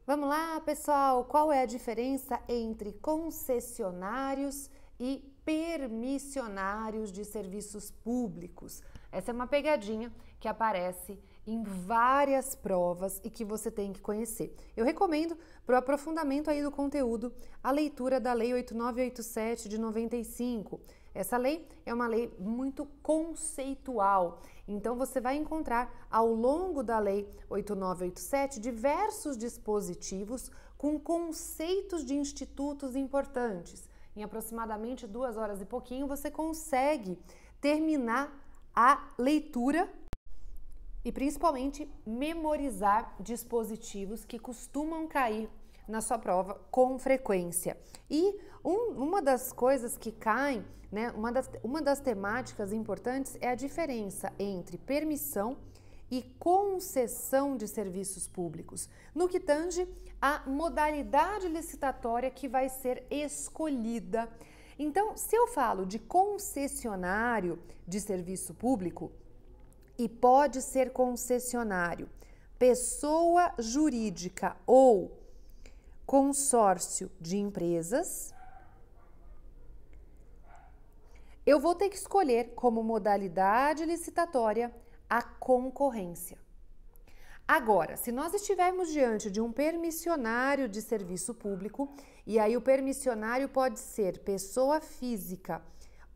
Vamos lá, pessoal! Qual é a diferença entre concessionários e permissionários de serviços públicos? Essa é uma pegadinha que aparece em várias provas e que você tem que conhecer. Eu recomendo, para o aprofundamento aí do conteúdo, a leitura da Lei 8987 de 95. Essa lei é uma lei muito conceitual, então você vai encontrar ao longo da Lei 8987 diversos dispositivos com conceitos de institutos importantes. Em aproximadamente 2 horas e pouquinho você consegue terminar a leitura e principalmente memorizar dispositivos que costumam cair na sua prova com frequência. E uma das coisas que caem, né, uma das temáticas importantes é a diferença entre permissão e concessão de serviços públicos, no que tange à modalidade licitatória que vai ser escolhida. Então, se eu falo de concessionário de serviço público, e pode ser concessionário, pessoa jurídica ou consórcio de empresas, eu vou ter que escolher como modalidade licitatória a concorrência. Agora, se nós estivermos diante de um permissionário de serviço público, e aí o permissionário pode ser pessoa física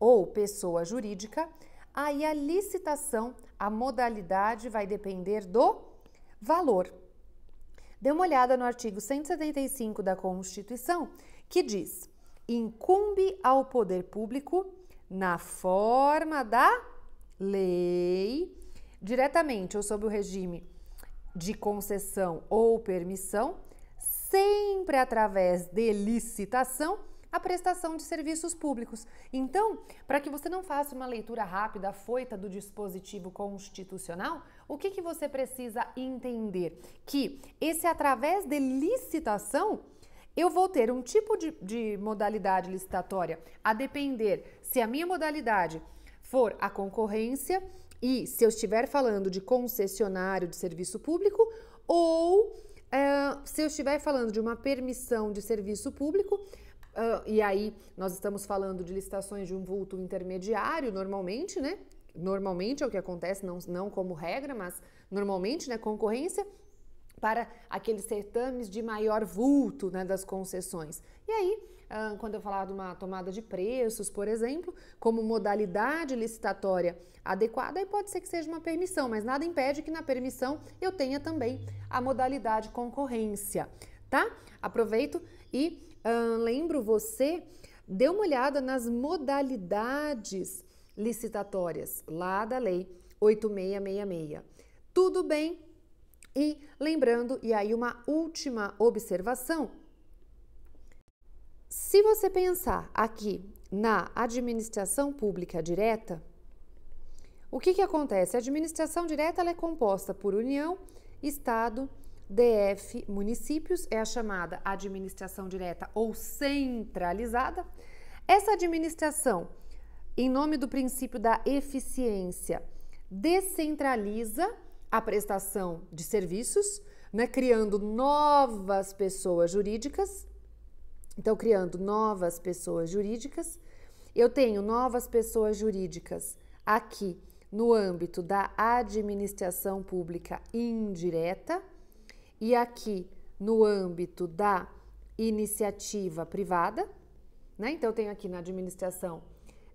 ou pessoa jurídica, aí a licitação, a modalidade vai depender do valor. Dê uma olhada no artigo 175 da Constituição, que diz: incumbe ao poder público, na forma da lei, diretamente ou sob o regime de concessão ou permissão, sempre através de licitação, a prestação de serviços públicos. Então, para que você não faça uma leitura rápida, afoita do dispositivo constitucional, o que você precisa entender? Que esse através de licitação, eu vou ter um tipo de modalidade licitatória a depender se a minha modalidade for a concorrência e se eu estiver falando de concessionário de serviço público ou se eu estiver falando de uma permissão de serviço público. E aí nós estamos falando de licitações de um vulto intermediário, normalmente, né? Normalmente é o que acontece, não como regra, mas normalmente, né? Concorrência para aqueles certames de maior vulto, né? Das concessões. E aí, quando eu falar de uma tomada de preços, por exemplo, como modalidade licitatória adequada, aí pode ser que seja uma permissão, mas nada impede que na permissão eu tenha também a modalidade concorrência, tá? Aproveito e lembro você, dê uma olhada nas modalidades licitatórias lá da Lei 8666. Tudo bem? E lembrando, e aí uma última observação, se você pensar aqui na administração pública direta, o que acontece? A administração direta ela é composta por União, Estado, DF, municípios, é a chamada administração direta ou centralizada. Essa administração, em nome do princípio da eficiência, descentraliza a prestação de serviços, né, criando novas pessoas jurídicas. Então, criando novas pessoas jurídicas, eu tenho novas pessoas jurídicas aqui no âmbito da administração pública indireta, e aqui no âmbito da iniciativa privada, né? Então, eu tenho aqui na administração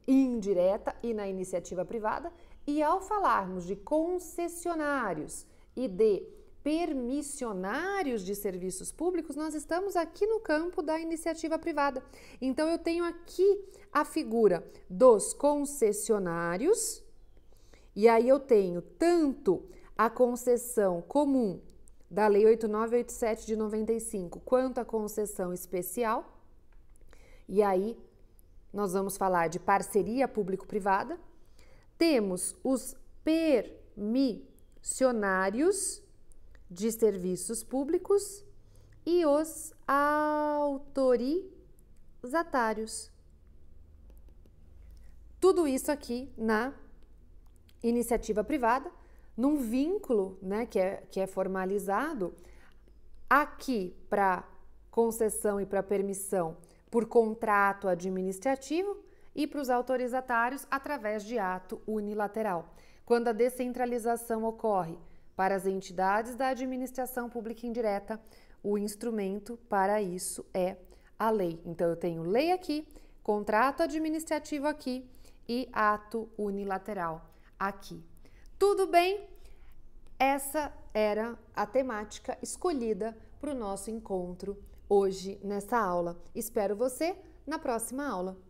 indireta e na iniciativa privada. E ao falarmos de concessionários e de permissionários de serviços públicos, nós estamos aqui no campo da iniciativa privada. Então, eu tenho aqui a figura dos concessionários, e aí eu tenho tanto a concessão comum da Lei 8987 de 95, quanto a concessão especial. E aí nós vamos falar de parceria público-privada. Temos os permissionários de serviços públicos e os autorizatários. Tudo isso aqui na iniciativa privada, num vínculo, né, que é formalizado Aqui, para concessão e para permissão, por contrato administrativo, e para os autorizatários através de ato unilateral. Quando a descentralização ocorre para as entidades da administração pública indireta, o instrumento para isso é a lei. Então, eu tenho lei aqui, contrato administrativo aqui e ato unilateral aqui. Tudo bem? Essa era a temática escolhida para o nosso encontro hoje nessa aula. Espero você na próxima aula.